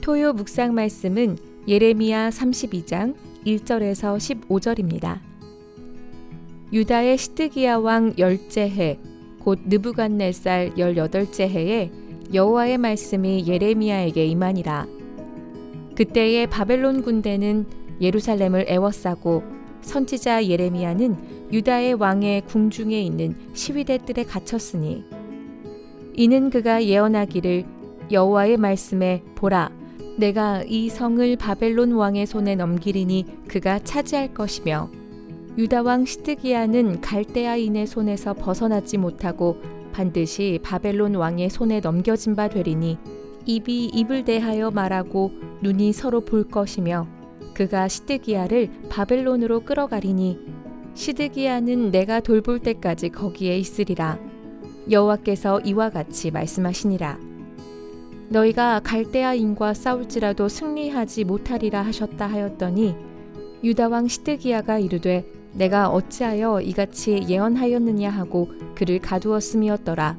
토요 묵상 말씀은 예레미야 32장 1절에서 15절입니다. 유다의 시드기야 왕 10째 해, 곧 느부갓네살 18째 해에 여호와의 말씀이 예레미야에게 임하니라. 그때에 바벨론 군대는 예루살렘을 에워싸고 선지자 예레미야는 유다의 왕의 궁중에 있는 시위대 뜰에 갇혔으니, 이는 그가 예언하기를 여호와의 말씀에 보라, 내가 이 성을 바벨론 왕의 손에 넘기리니 그가 차지할 것이며, 유다 왕 시드기야는 갈대아인의 손에서 벗어나지 못하고 반드시 바벨론 왕의 손에 넘겨진 바 되리니, 입이 입을 대하여 말하고 눈이 서로 볼 것이며, 그가 시드기야를 바벨론으로 끌어가리니 시드기야는 내가 돌볼 때까지 거기에 있으리라. 여호와께서 이와 같이 말씀하시니라. 너희가 갈대아인과 싸울지라도 승리하지 못하리라 하셨다 하였더니, 유다 왕 시드기야가 이르되 내가 어찌하여 이같이 예언하였느냐 하고 그를 가두었음이었더라.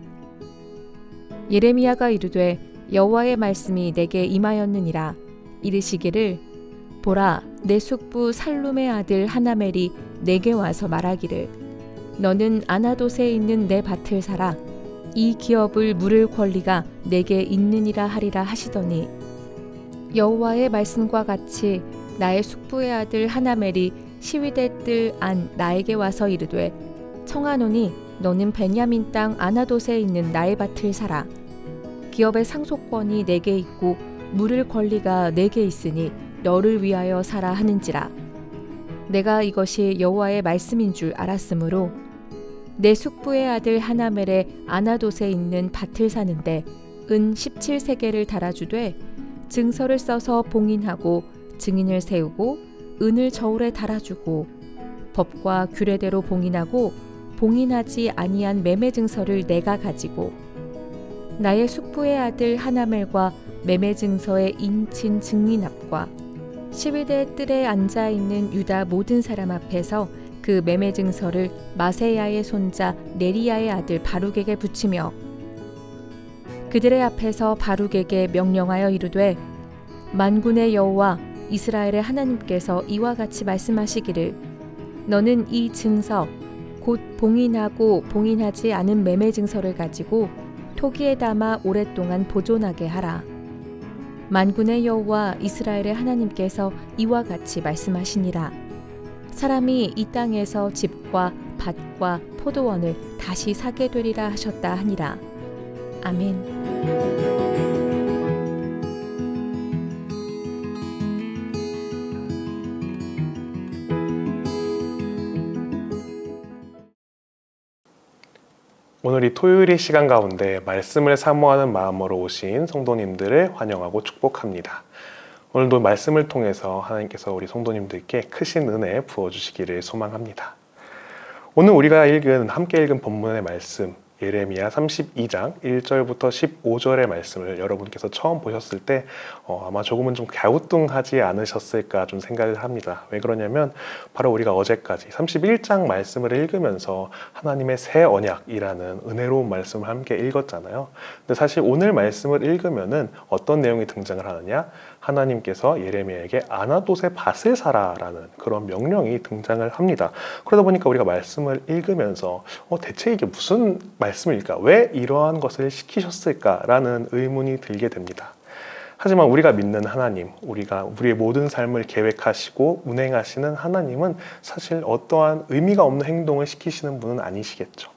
예레미야가 이르되 여호와의 말씀이 내게 임하였느니라. 이르시기를 보라, 내 숙부 살룸의 아들 하나멜이 내게 와서 말하기를 너는 아나돗에 있는 내 밭을 사라. 이 기업을 물을 권리가 내게 있느니라 하리라 하시더니, 여호와의 말씀과 같이 나의 숙부의 아들 하나멜이 시위대 뜰 안 나에게 와서 이르되 청하노니 너는 베냐민 땅 아나돗에 있는 나의 밭을 사라. 기업의 상속권이 내게 있고 물을 권리가 내게 있으니 너를 위하여 사라 하는지라. 내가 이것이 여호와의 말씀인 줄 알았으므로 내 숙부의 아들 하나멜의 아나돗에 있는 밭을 사는데 은 17세겔을 달아주되 증서를 써서 봉인하고 증인을 세우고 은을 저울에 달아주고 법과 규례대로 봉인하고 봉인하지 아니한 매매 증서를 내가 가지고 나의 숙부의 아들 하나멜과 매매 증서의 인친 증인 앞과 시위대 뜰에 앉아있는 유다 모든 사람 앞에서 그 매매 증서를 마세야의 손자 네리야의 아들 바룩에게 붙이며 그들의 앞에서 바룩에게 명령하여 이르되 만군의 여호와 이스라엘의 하나님께서 이와 같이 말씀하시기를 너는 이 증서 곧 봉인하고 봉인하지 않은 매매 증서를 가지고 토기에 담아 오랫동안 보존하게 하라. 만군의 여호와 이스라엘의 하나님께서 이와 같이 말씀하시니라. 사람이 이 땅에서 집과 밭과 포도원을 다시 사게 되리라 하셨다 하니라. 아멘. 오늘 이 토요일의 시간 가운데 말씀을 사모하는 마음으로 오신 성도님들을 환영하고 축복합니다. 오늘도 말씀을 통해서 하나님께서 우리 성도님들께 크신 은혜 부어주시기를 소망합니다. 오늘 우리가 함께 읽은 본문의 말씀, 예레미야 32장 1절부터 15절의 말씀을 여러분께서 처음 보셨을 때 아마 조금은 좀 갸우뚱하지 않으셨을까 좀 생각을 합니다. 왜 그러냐면 바로 우리가 어제까지 31장 말씀을 읽으면서 하나님의 새 언약이라는 은혜로운 말씀을 함께 읽었잖아요. 근데 사실 오늘 말씀을 읽으면은 어떤 내용이 등장을 하느냐? 하나님께서 예레미야에게 아나돗의 밭을 사라라는 그런 명령이 등장을 합니다. 그러다 보니까 우리가 말씀을 읽으면서 대체 이게 무슨 말씀일까? 왜 이러한 것을 시키셨을까라는 의문이 들게 됩니다. 하지만 우리가 믿는 하나님, 우리의 모든 삶을 계획하시고 운행하시는 하나님은 사실 어떠한 의미가 없는 행동을 시키시는 분은 아니시겠죠.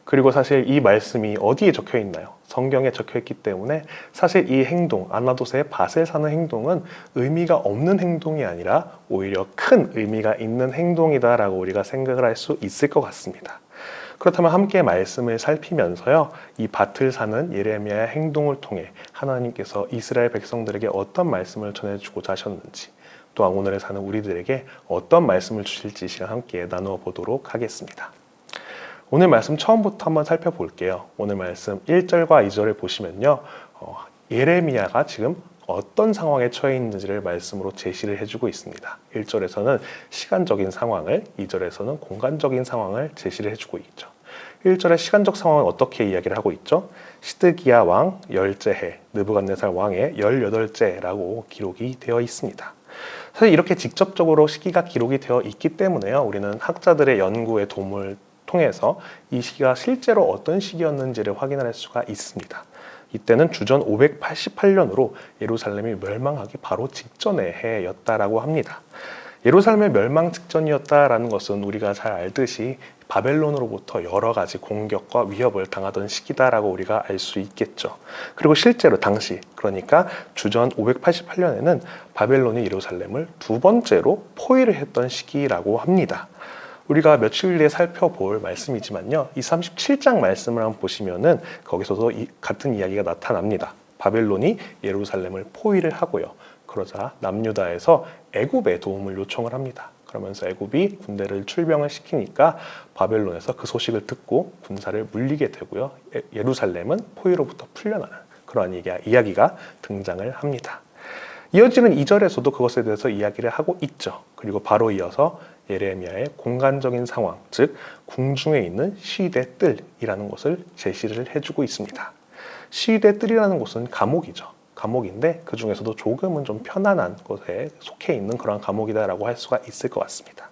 그리고 사실 이 말씀이 어디에 적혀 있나요? 성경에 적혀 있기 때문에 사실 이 행동, 아나돗의 밭을 사는 행동은 의미가 없는 행동이 아니라 오히려 큰 의미가 있는 행동이다라고 우리가 생각을 할 수 있을 것 같습니다. 그렇다면 함께 말씀을 살피면서요, 이 밭을 사는 예레미야의 행동을 통해 하나님께서 이스라엘 백성들에게 어떤 말씀을 전해주고자 하셨는지, 또한 오늘에 사는 우리들에게 어떤 말씀을 주실지 시간 함께 나누어 보도록 하겠습니다. 오늘 말씀 처음부터 한번 살펴볼게요. 오늘 말씀 1절과 2절을 보시면요, 예레미야가 지금 어떤 상황에 처해 있는지를 말씀으로 제시를 해주고 있습니다. 1절에서는 시간적인 상황을, 2절에서는 공간적인 상황을 제시를 해주고 있죠. 1절의 시간적 상황은 어떻게 이야기를 하고 있죠? 시드기야 왕 열째해, 느부갓네살 왕의 18제라고 기록이 되어 있습니다. 사실 이렇게 직접적으로 시기가 기록이 되어 있기 때문에요. 우리는 학자들의 연구의 도움을 통해서 이 시기가 실제로 어떤 시기였는지를 확인할 수가 있습니다. 이때는 주전 588년으로 예루살렘이 멸망하기 바로 직전의 해였다라고 합니다. 예루살렘의 멸망 직전이었다라는 것은 우리가 잘 알듯이 바벨론으로부터 여러 가지 공격과 위협을 당하던 시기다라고 우리가 알 수 있겠죠. 그리고 실제로 당시, 그러니까 주전 588년에는 바벨론이 예루살렘을 두 번째로 포위를 했던 시기라고 합니다. 우리가 며칠 뒤에 살펴볼 말씀이지만요, 이 37장 말씀을 한번 보시면은 거기서도 같은 이야기가 나타납니다. 바벨론이 예루살렘을 포위를 하고요. 그러자 남유다에서 애굽의 도움을 요청을 합니다. 그러면서 애굽이 군대를 출병을 시키니까 바벨론에서 그 소식을 듣고 군사를 물리게 되고요. 예루살렘은 포위로부터 풀려나는 그러한 이야기가 등장을 합니다. 이어지는 2절에서도 그것에 대해서 이야기를 하고 있죠. 그리고 바로 이어서 예레미야의 공간적인 상황, 즉 궁중에 있는 시위대 뜰이라는 것을 제시를 해주고 있습니다. 시위대 뜰이라는 곳은 감옥이죠. 감옥인데 그 중에서도 조금은 좀 편안한 곳에 속해 있는 그런 감옥이다라고 할 수가 있을 것 같습니다.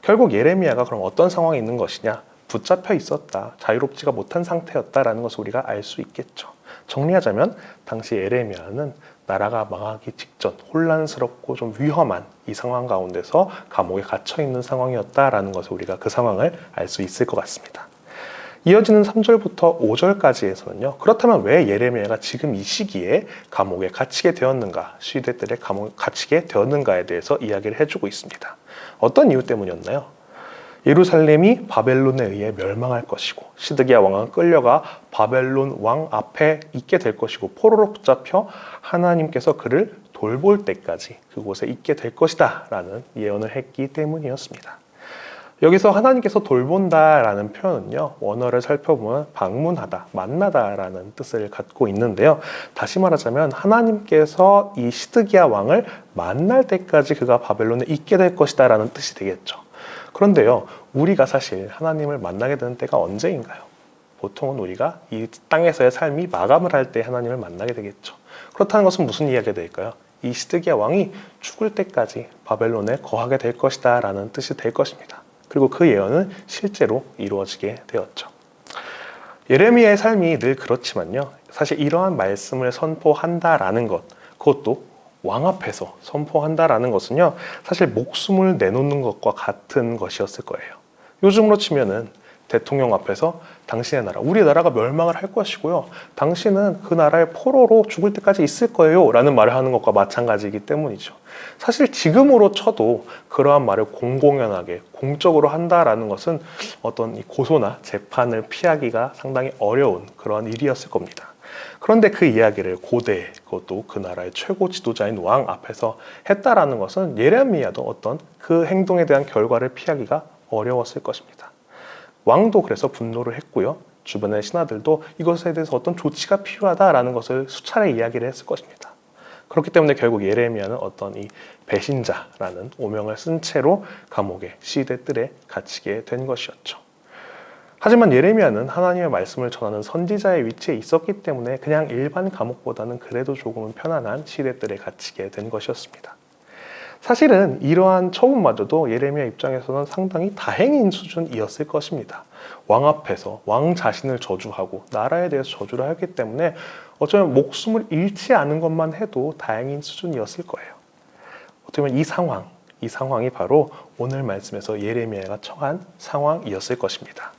결국 예레미야가 그럼 어떤 상황에 있는 것이냐? 붙잡혀 있었다, 자유롭지가 못한 상태였다라는 것을 우리가 알 수 있겠죠. 정리하자면 당시 예레미야는 나라가 망하기 직전 혼란스럽고 좀 위험한 이 상황 가운데서 감옥에 갇혀 있는 상황이었다라는 것을 우리가 그 상황을 알 수 있을 것 같습니다. 이어지는 3절부터 5절까지에서는요. 그렇다면 왜 예레미야가 지금 이 시기에 감옥에 갇히게 되었는가, 시위대들의 감옥에 갇히게 되었는가에 대해서 이야기를 해주고 있습니다. 어떤 이유 때문이었나요? 예루살렘이 바벨론에 의해 멸망할 것이고 시드기야 왕은 끌려가 바벨론 왕 앞에 있게 될 것이고 포로로 붙잡혀 하나님께서 그를 돌볼 때까지 그곳에 있게 될 것이다 라는 예언을 했기 때문이었습니다. 여기서 하나님께서 돌본다라는 표현은요, 원어를 살펴보면 방문하다, 만나다라는 뜻을 갖고 있는데요. 다시 말하자면 하나님께서 이 시드기야 왕을 만날 때까지 그가 바벨론에 있게 될 것이다라는 뜻이 되겠죠. 그런데요, 우리가 사실 하나님을 만나게 되는 때가 언제인가요? 보통은 우리가 이 땅에서의 삶이 마감을 할 때 하나님을 만나게 되겠죠. 그렇다는 것은 무슨 이야기가 될까요? 이 시드기야 왕이 죽을 때까지 바벨론에 거하게 될 것이다 라는 뜻이 될 것입니다. 그리고 그 예언은 실제로 이루어지게 되었죠. 예레미야의 삶이 늘 그렇지만요, 사실 이러한 말씀을 선포한다라는 것, 그것도 왕 앞에서 선포한다라는 것은요, 사실 목숨을 내놓는 것과 같은 것이었을 거예요. 요즘으로 치면은 대통령 앞에서 당신의 나라, 우리나라가 멸망을 할 것이고요, 당신은 그 나라의 포로로 죽을 때까지 있을 거예요 라는 말을 하는 것과 마찬가지이기 때문이죠. 사실 지금으로 쳐도 그러한 말을 공공연하게 공적으로 한다라는 것은 어떤 고소나 재판을 피하기가 상당히 어려운 그러한 일이었을 겁니다. 그런데 그 이야기를 고대, 그것도 그 나라의 최고 지도자인 왕 앞에서 했다라는 것은 예레미야도 어떤 그 행동에 대한 결과를 피하기가 어려웠을 것입니다. 왕도 그래서 분노를 했고요, 주변의 신하들도 이것에 대해서 어떤 조치가 필요하다라는 것을 수차례 이야기를 했을 것입니다. 그렇기 때문에 결국 예레미야는 어떤 이 배신자라는 오명을 쓴 채로 감옥에 시대 뜰에 갇히게 된 것이었죠. 하지만 예레미야는 하나님의 말씀을 전하는 선지자의 위치에 있었기 때문에 그냥 일반 감옥보다는 그래도 조금은 편안한 시대 뜰에 갇히게 된 것이었습니다. 사실은 이러한 처분마저도 예레미야 입장에서는 상당히 다행인 수준이었을 것입니다. 왕 앞에서 왕 자신을 저주하고 나라에 대해서 저주를 하기 때문에 어쩌면 목숨을 잃지 않은 것만 해도 다행인 수준이었을 거예요. 어떻게 보면 이 상황이 바로 오늘 말씀에서 예레미야가 처한 상황이었을 것입니다.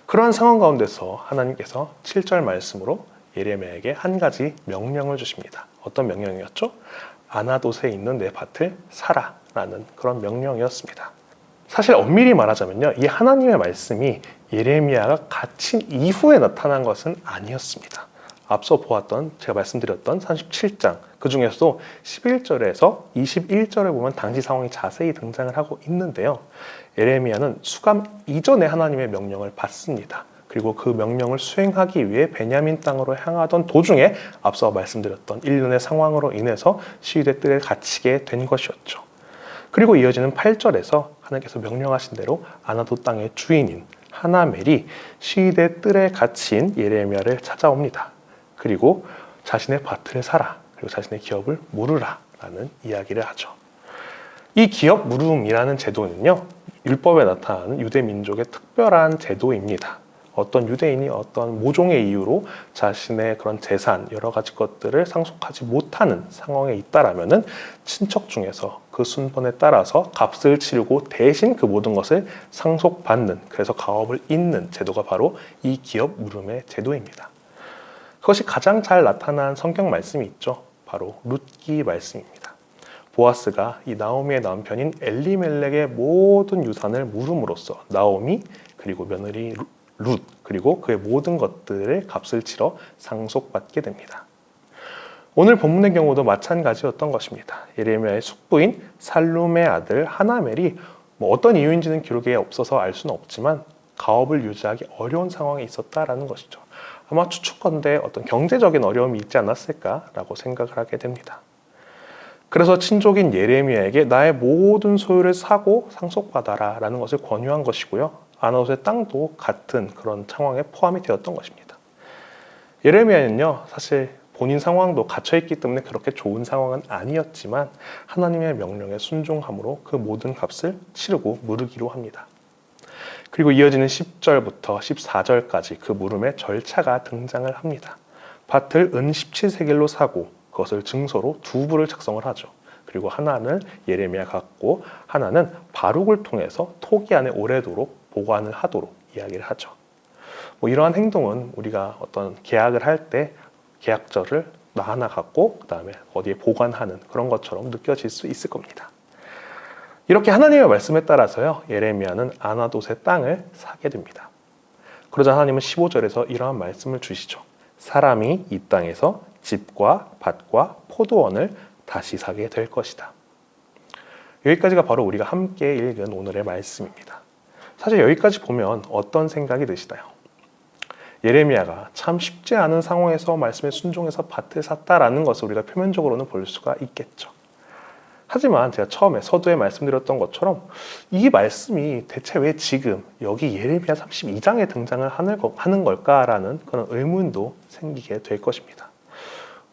그러한 상황 가운데서 하나님께서 7절 말씀으로 예레미야에게 한 가지 명령을 주십니다. 어떤 명령이었죠? 아나돗에 있는 내 밭을 사라 라는 그런 명령이었습니다. 사실 엄밀히 말하자면요, 이 하나님의 말씀이 예레미야가 갇힌 이후에 나타난 것은 아니었습니다. 앞서 보았던, 제가 말씀드렸던 37장, 그 중에서도 11절에서 21절에 보면 당시 상황이 자세히 등장을 하고 있는데요, 예레미야는 수감 이전에 하나님의 명령을 받습니다. 그리고 그 명령을 수행하기 위해 베냐민 땅으로 향하던 도중에 앞서 말씀드렸던 일련의 상황으로 인해서 시위대 뜰에 갇히게 된 것이었죠. 그리고 이어지는 8절에서 하나님께서 명령하신 대로 아나돗 땅의 주인인 하나멜이 시위대 뜰에 갇힌 예레미야를 찾아옵니다. 그리고 자신의 밭을 사라, 그리고 자신의 기업을 물으라 라는 이야기를 하죠. 이 기업 물음이라는 제도는요, 율법에 나타나는 유대 민족의 특별한 제도입니다. 어떤 유대인이 어떤 모종의 이유로 자신의 그런 재산, 여러 가지 것들을 상속하지 못하는 상황에 있다라면은 친척 중에서 그 순번에 따라서 값을 치르고 대신 그 모든 것을 상속받는, 그래서 가업을 잇는 제도가 바로 이 기업 물음의 제도입니다. 그것이 가장 잘 나타난 성경 말씀이 있죠. 바로 룻기 말씀입니다. 보아스가 이 나오미의 남편인 엘리멜렉의 모든 유산을 물음으로써 나오미 그리고 며느리 룻 그리고 그의 모든 것들을 값을 치러 상속받게 됩니다. 오늘 본문의 경우도 마찬가지였던 것입니다. 예레미야의 숙부인 살룸의 아들 하나멜이 어떤 이유인지는 기록에 없어서 알 수는 없지만 가업을 유지하기 어려운 상황에 있었다라는 것이죠. 아마 추측컨대 어떤 경제적인 어려움이 있지 않았을까라고 생각을 하게 됩니다. 그래서 친족인 예레미야에게 나의 모든 소유를 사고 상속받아라 라는 것을 권유한 것이고요. 아나돗의 땅도 같은 그런 상황에 포함이 되었던 것입니다. 예레미야는요, 사실 본인 상황도 갇혀있기 때문에 그렇게 좋은 상황은 아니었지만 하나님의 명령에 순종함으로 그 모든 값을 치르고 물으기로 합니다. 그리고 이어지는 10절부터 14절까지 그 물음의 절차가 등장을 합니다. 밭을 은 17세겔로 사고 그것을 증서로 두 부를 작성을 하죠. 그리고 하나는 예레미야가 갖고 하나는 바룩을 통해서 토기 안에 오래도록 보관을 하도록 이야기를 하죠. 이러한 행동은 우리가 어떤 계약을 할 때 계약서를 나 하나 갖고 그 다음에 어디에 보관하는 그런 것처럼 느껴질 수 있을 겁니다. 이렇게 하나님의 말씀에 따라서요, 예레미야는 아나돗의 땅을 사게 됩니다. 그러자 하나님은 15절에서 이러한 말씀을 주시죠. 사람이 이 땅에서 집과 밭과 포도원을 다시 사게 될 것이다. 여기까지가 바로 우리가 함께 읽은 오늘의 말씀입니다. 사실 여기까지 보면 어떤 생각이 드시나요? 예레미야가 참 쉽지 않은 상황에서 말씀에 순종해서 밭을 샀다라는 것을 우리가 표면적으로는 볼 수가 있겠죠. 하지만 제가 처음에 서두에 말씀드렸던 것처럼 이 말씀이 대체 왜 지금 여기 예레미야 32장에 등장을 하는 걸까라는 그런 의문도 생기게 될 것입니다.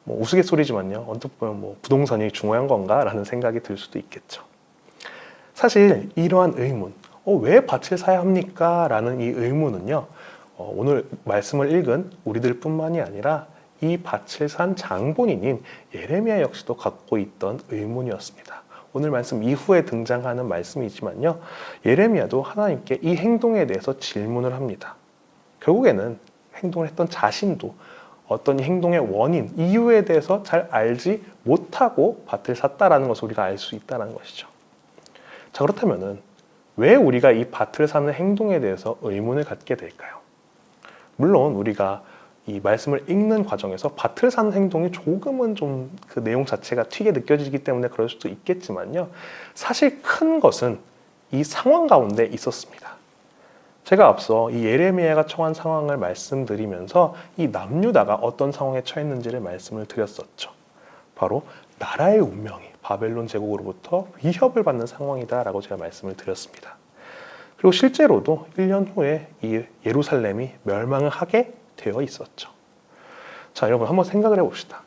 우스갯소리지만요, 언뜻 보면 부동산이 중요한 건가 라는 생각이 들 수도 있겠죠. 사실 이러한 의문, 왜 밭을 사야 합니까? 라는 이 의문은요, 오늘 말씀을 읽은 우리들 뿐만이 아니라 이 밭을 산 장본인인 예레미야 역시도 갖고 있던 의문이었습니다. 오늘 말씀 이후에 등장하는 말씀이지만요, 예레미야도 하나님께 이 행동에 대해서 질문을 합니다. 결국에는 행동을 했던 자신도 어떤 행동의 원인, 이유에 대해서 잘 알지 못하고 밭을 샀다라는 것을 우리가 알 수 있다는 것이죠. 자, 그렇다면은 왜 우리가 이 밭을 사는 행동에 대해서 의문을 갖게 될까요? 물론 우리가 이 말씀을 읽는 과정에서 밭을 사는 행동이 조금은 좀 그 내용 자체가 튀게 느껴지기 때문에 그럴 수도 있겠지만요, 사실 큰 것은 이 상황 가운데 있었습니다. 제가 앞서 이 예레미야가 처한 상황을 말씀드리면서 이 남유다가 어떤 상황에 처했는지를 말씀을 드렸었죠. 바로 나라의 운명이 바벨론 제국으로부터 위협을 받는 상황이다라고 제가 말씀을 드렸습니다. 그리고 실제로도 1년 후에 이 예루살렘이 멸망을 하게 되어 있었죠. 자, 여러분 한번 생각을 해봅시다.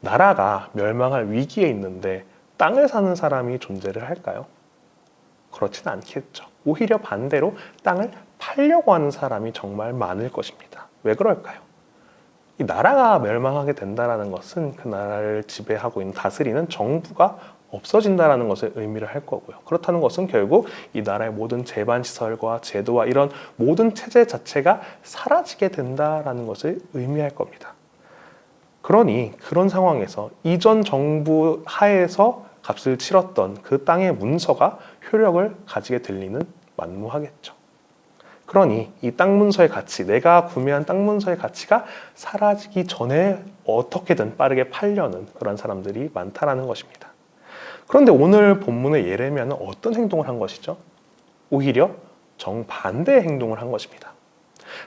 나라가 멸망할 위기에 있는데 땅을 사는 사람이 존재를 할까요? 그렇지는 않겠죠. 오히려 반대로 땅을 팔려고 하는 사람이 정말 많을 것입니다. 왜 그럴까요? 이 나라가 멸망하게 된다는 것은 그 나라를 지배하고 있는 다스리는 정부가 없어진다는 것을 의미를 할 거고요. 그렇다는 것은 결국 이 나라의 모든 재반시설과 제도와 이런 모든 체제 자체가 사라지게 된다는 것을 의미할 겁니다. 그러니 그런 상황에서 이전 정부 하에서 값을 치렀던 그 땅의 문서가 효력을 가지게 될 리는 만무하겠죠. 그러니 이 땅 문서의 가치, 내가 구매한 땅 문서의 가치가 사라지기 전에 어떻게든 빠르게 팔려는 그런 사람들이 많다라는 것입니다. 그런데 오늘 본문의 예레미야는 어떤 행동을 한 것이죠? 오히려 정반대의 행동을 한 것입니다.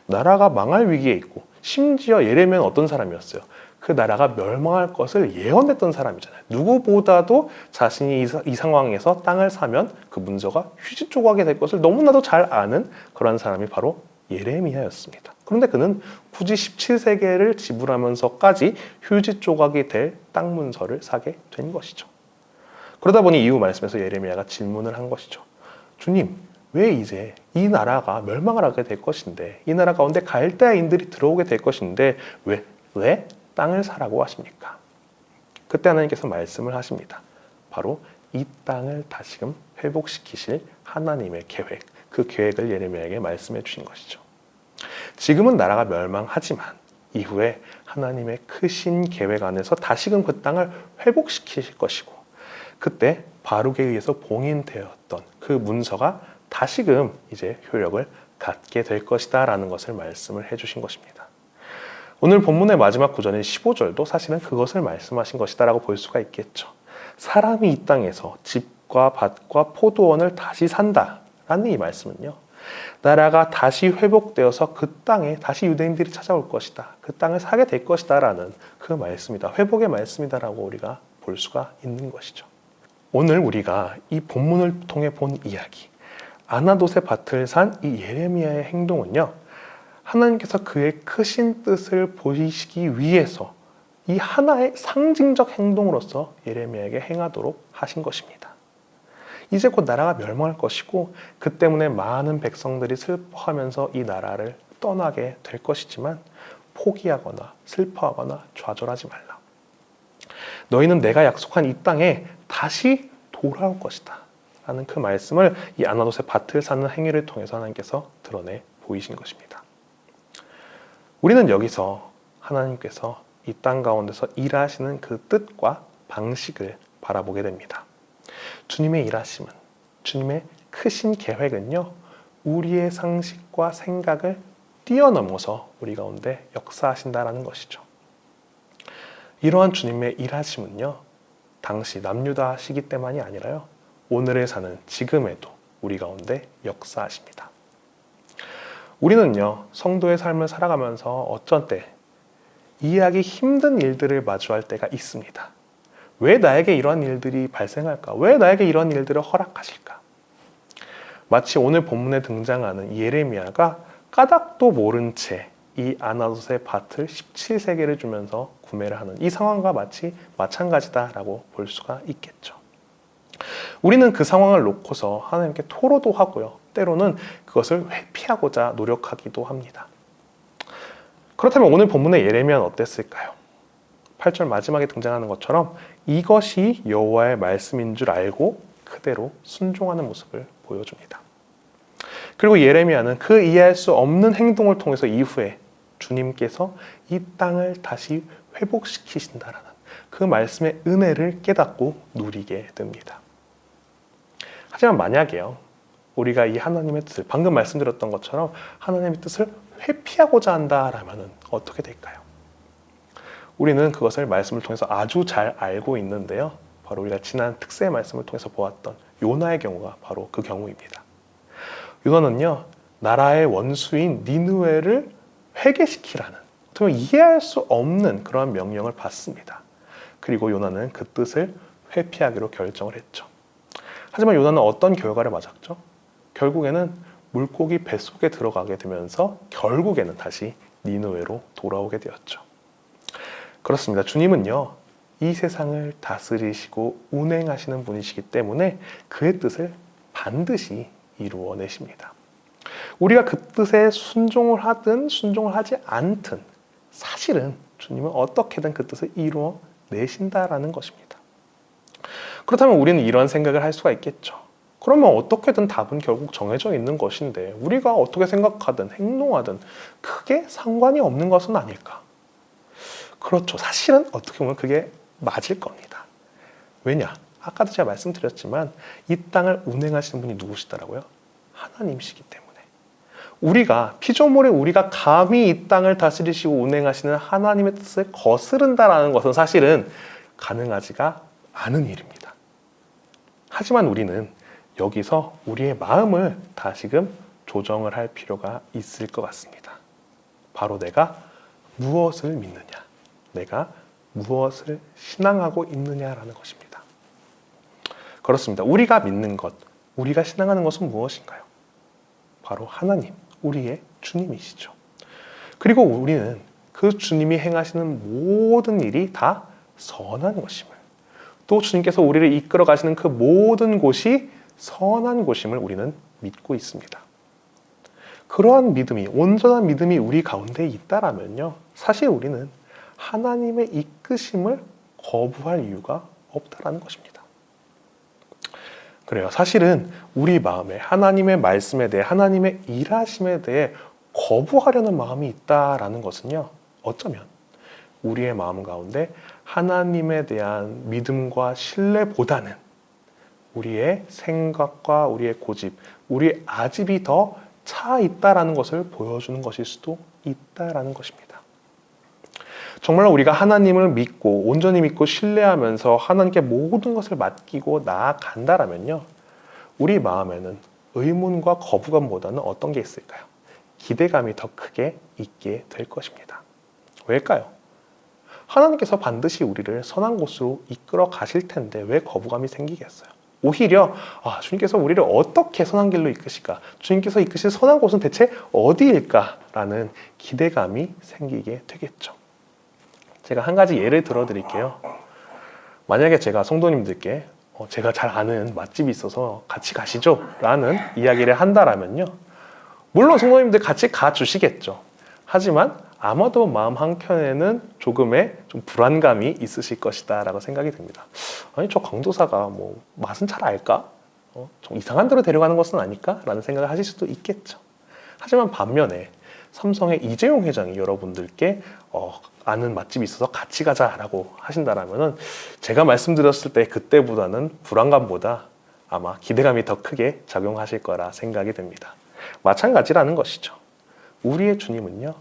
나라가 망할 위기에 있고 심지어 예레미야는 어떤 사람이었어요? 그 나라가 멸망할 것을 예언했던 사람이잖아요. 누구보다도 자신이 이 상황에서 땅을 사면 그 문서가 휴지 조각이 될 것을 너무나도 잘 아는 그런 사람이 바로 예레미야였습니다. 그런데 그는 굳이 17세계를 지불하면서까지 휴지 조각이 될 땅 문서를 사게 된 것이죠. 그러다 보니 이후 말씀에서 예레미야가 질문을 한 것이죠. 주님, 왜 이제 이 나라가 멸망을 하게 될 것인데, 이 나라 가운데 갈대아인들이 들어오게 될 것인데 왜 땅을 사라고 하십니까? 그때 하나님께서 말씀을 하십니다. 바로 이 땅을 다시금 회복시키실 하나님의 계획, 그 계획을 예레미야에게 말씀해 주신 것이죠. 지금은 나라가 멸망하지만 이후에 하나님의 크신 계획 안에서 다시금 그 땅을 회복시키실 것이고, 그때 바룩에 의해서 봉인되었던 그 문서가 다시금 이제 효력을 갖게 될 것이다 라는 것을 말씀을 해주신 것입니다. 오늘 본문의 마지막 구절인 15절도 사실은 그것을 말씀하신 것이다 라고 볼 수가 있겠죠. 사람이 이 땅에서 집과 밭과 포도원을 다시 산다 라는 이 말씀은요, 나라가 다시 회복되어서 그 땅에 다시 유대인들이 찾아올 것이다, 그 땅을 사게 될 것이다 라는 그 말씀이다, 회복의 말씀이다 라고 우리가 볼 수가 있는 것이죠. 오늘 우리가 이 본문을 통해 본 이야기, 아나돗의 밭을 산 이 예레미야의 행동은요, 하나님께서 그의 크신 뜻을 보이시기 위해서 이 하나의 상징적 행동으로서 예레미야에게 행하도록 하신 것입니다. 이제 곧 나라가 멸망할 것이고, 그 때문에 많은 백성들이 슬퍼하면서 이 나라를 떠나게 될 것이지만 포기하거나 슬퍼하거나 좌절하지 말라. 너희는 내가 약속한 이 땅에 다시 돌아올 것이다 라는 그 말씀을 이 아나돗의 밭을 사는 행위를 통해서 하나님께서 드러내 보이신 것입니다. 우리는 여기서 하나님께서 이 땅 가운데서 일하시는 그 뜻과 방식을 바라보게 됩니다. 주님의 일하심은, 주님의 크신 계획은요, 우리의 상식과 생각을 뛰어넘어서 우리 가운데 역사하신다라는 것이죠. 이러한 주님의 일하심은요, 당시 남유다 시기 때만이 아니라요, 오늘을 사는 지금에도 우리 가운데 역사하십니다. 우리는요, 성도의 삶을 살아가면서 어쩐 때 이해하기 힘든 일들을 마주할 때가 있습니다. 왜 나에게 이런 일들이 발생할까? 왜 나에게 이런 일들을 허락하실까? 마치 오늘 본문에 등장하는 예레미야가 까닭도 모른 채 이 아나돗의 밭을 17세계를 주면서 구매를 하는 이 상황과 마찬가지다라고 볼 수가 있겠죠. 우리는 그 상황을 놓고서 하나님께 토로도 하고요, 때로는 그것을 회피하고자 노력하기도 합니다. 그렇다면 오늘 본문의 예레미야는 어땠을까요? 8절 마지막에 등장하는 것처럼 이것이 여호와의 말씀인 줄 알고 그대로 순종하는 모습을 보여줍니다. 그리고 예레미야는 그 이해할 수 없는 행동을 통해서 이후에 주님께서 이 땅을 다시 회복시키신다라는 그 말씀의 은혜를 깨닫고 누리게 됩니다. 하지만 만약에요, 우리가 이 하나님의 뜻을, 방금 말씀드렸던 것처럼 하나님의 뜻을 회피하고자 한다라면 어떻게 될까요? 우리는 그것을 말씀을 통해서 아주 잘 알고 있는데요, 바로 우리가 지난 특세의 말씀을 통해서 보았던 요나의 경우가 바로 그 경우입니다. 요나는요, 나라의 원수인 니느웨를 회개시키라는, 어떻게 보면 이해할 수 없는 그런 명령을 받습니다. 그리고 요나는 그 뜻을 회피하기로 결정을 했죠. 하지만 요나는 어떤 결과를 맞았죠? 결국에는 물고기 뱃속에 들어가게 되면서 결국에는 다시 니느웨로 돌아오게 되었죠. 그렇습니다. 주님은요, 이 세상을 다스리시고 운행하시는 분이시기 때문에 그의 뜻을 반드시 이루어내십니다. 우리가 그 뜻에 순종을 하든 순종을 하지 않든 사실은 주님은 어떻게든 그 뜻을 이루어내신다라는 것입니다. 그렇다면 우리는 이런 생각을 할 수가 있겠죠. 그러면 어떻게든 답은 결국 정해져 있는 것인데 우리가 어떻게 생각하든 행동하든 크게 상관이 없는 것은 아닐까? 그렇죠. 사실은 어떻게 보면 그게 맞을 겁니다. 왜냐? 아까도 제가 말씀드렸지만 이 땅을 운행하시는 분이 누구시더라고요? 하나님이시기 때문에. 우리가 피조물의 우리가 감히 이 땅을 다스리시고 운행하시는 하나님의 뜻을 거스른다라는 것은 사실은 가능하지가 않은 일입니다. 하지만 우리는 여기서 우리의 마음을 다시금 조정을 할 필요가 있을 것 같습니다. 바로 내가 무엇을 믿느냐, 내가 무엇을 신앙하고 있느냐라는 것입니다. 그렇습니다. 우리가 믿는 것, 우리가 신앙하는 것은 무엇인가요? 바로 하나님, 우리의 주님이시죠. 그리고 우리는 그 주님이 행하시는 모든 일이 다 선한 것임을, 또 주님께서 우리를 이끌어 가시는 그 모든 곳이 선한 곳임을 우리는 믿고 있습니다. 그러한 믿음이, 온전한 믿음이 우리 가운데 있다라면요, 사실 우리는 하나님의 이끄심을 거부할 이유가 없다라는 것입니다. 그래요. 사실은 우리 마음에 하나님의 말씀에 대해, 하나님의 일하심에 대해 거부하려는 마음이 있다라는 것은요, 어쩌면 우리의 마음 가운데 하나님에 대한 믿음과 신뢰보다는 우리의 생각과 우리의 고집, 우리의 아집이 더 차 있다라는 것을 보여주는 것일 수도 있다라는 것입니다. 정말로 우리가 하나님을 믿고 온전히 믿고 신뢰하면서 하나님께 모든 것을 맡기고 나아간다라면요, 우리 마음에는 의문과 거부감보다는 어떤 게 있을까요? 기대감이 더 크게 있게 될 것입니다. 왜일까요? 하나님께서 반드시 우리를 선한 곳으로 이끌어 가실 텐데 왜 거부감이 생기겠어요? 오히려 주님께서 우리를 어떻게 선한 길로 이끄실까? 주님께서 이끄실 선한 곳은 대체 어디일까? 라는 기대감이 생기게 되겠죠. 제가 한 가지 예를 들어 드릴게요. 만약에 제가 성도님들께 제가 잘 아는 맛집이 있어서 같이 가시죠? 라는 이야기를 한다라면요, 물론 성도님들 같이 가주시겠죠. 하지만 아마도 마음 한켠에는 조금의 좀 불안감이 있으실 것이다 라고 생각이 듭니다. 아니, 저 강도사가 뭐 맛은 잘 알까? 좀 이상한 데로 데려가는 것은 아닐까? 라는 생각을 하실 수도 있겠죠. 하지만 반면에 삼성의 이재용 회장이 여러분들께 아는 맛집이 있어서 같이 가자라고 하신다라면은 제가 말씀드렸을 때 그때보다는 불안감보다 아마 기대감이 더 크게 작용하실 거라 생각이 됩니다. 마찬가지라는 것이죠. 우리의 주님은요,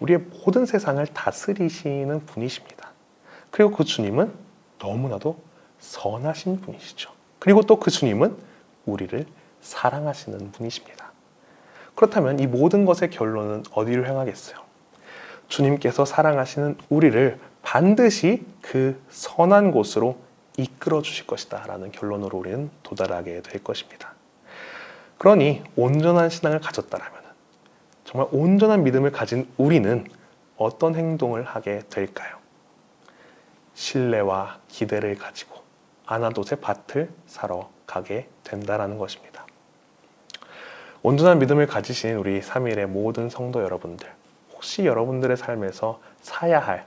우리의 모든 세상을 다스리시는 분이십니다. 그리고 그 주님은 너무나도 선하신 분이시죠. 그리고 또 그 주님은 우리를 사랑하시는 분이십니다. 그렇다면 이 모든 것의 결론은 어디로 향하겠어요? 주님께서 사랑하시는 우리를 반드시 그 선한 곳으로 이끌어 주실 것이다 라는 결론으로 우리는 도달하게 될 것입니다. 그러니 온전한 신앙을 가졌다라면, 정말 온전한 믿음을 가진 우리는 어떤 행동을 하게 될까요? 신뢰와 기대를 가지고 아나돗의 밭을 사러 가게 된다라는 것입니다. 온전한 믿음을 가지신 우리 3일의 모든 성도 여러분들, 혹시 여러분들의 삶에서 사야 할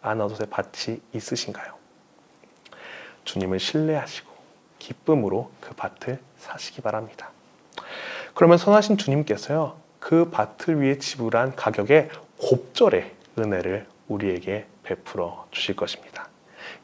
아나돗의 밭이 있으신가요? 주님을 신뢰하시고 기쁨으로 그 밭을 사시기 바랍니다. 그러면 선하신 주님께서요, 그 밭을 위해 지불한 가격의 곱절의 은혜를 우리에게 베풀어 주실 것입니다.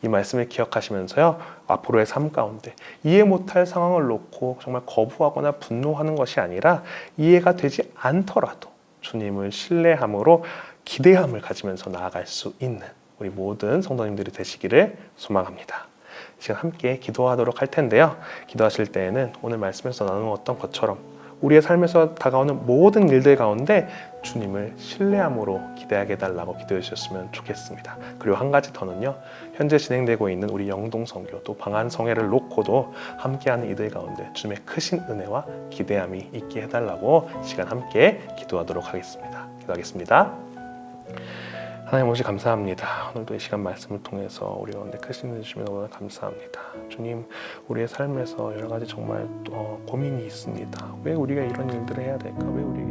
이 말씀을 기억하시면서요, 앞으로의 삶 가운데 이해 못할 상황을 놓고 정말 거부하거나 분노하는 것이 아니라 이해가 되지 않더라도 주님을 신뢰함으로 기대함을 가지면서 나아갈 수 있는 우리 모든 성도님들이 되시기를 소망합니다. 지금 함께 기도하도록 할 텐데요, 기도하실 때에는 오늘 말씀에서 나누었던 것처럼 우리의 삶에서 다가오는 모든 일들 가운데 주님을 신뢰함으로 기대하게 해달라고 기도해 주셨으면 좋겠습니다. 그리고 한 가지 더는요, 현재 진행되고 있는 우리 영동선교 또 방한성회를 놓고도 함께하는 이들 가운데 주님의 크신 은혜와 기대함이 있게 해달라고 시간 함께 기도하도록 하겠습니다. 기도하겠습니다. 하나님 아버지 감사합니다. 오늘도 이 시간 말씀을 통해서 우리 가운데 크신 은혜 주시면 너무나 감사합니다. 주님, 우리의 삶에서 여러 가지 정말 고민이 있습니다. 왜 우리가 이런 일들을 해야 될까? 왜 우리에게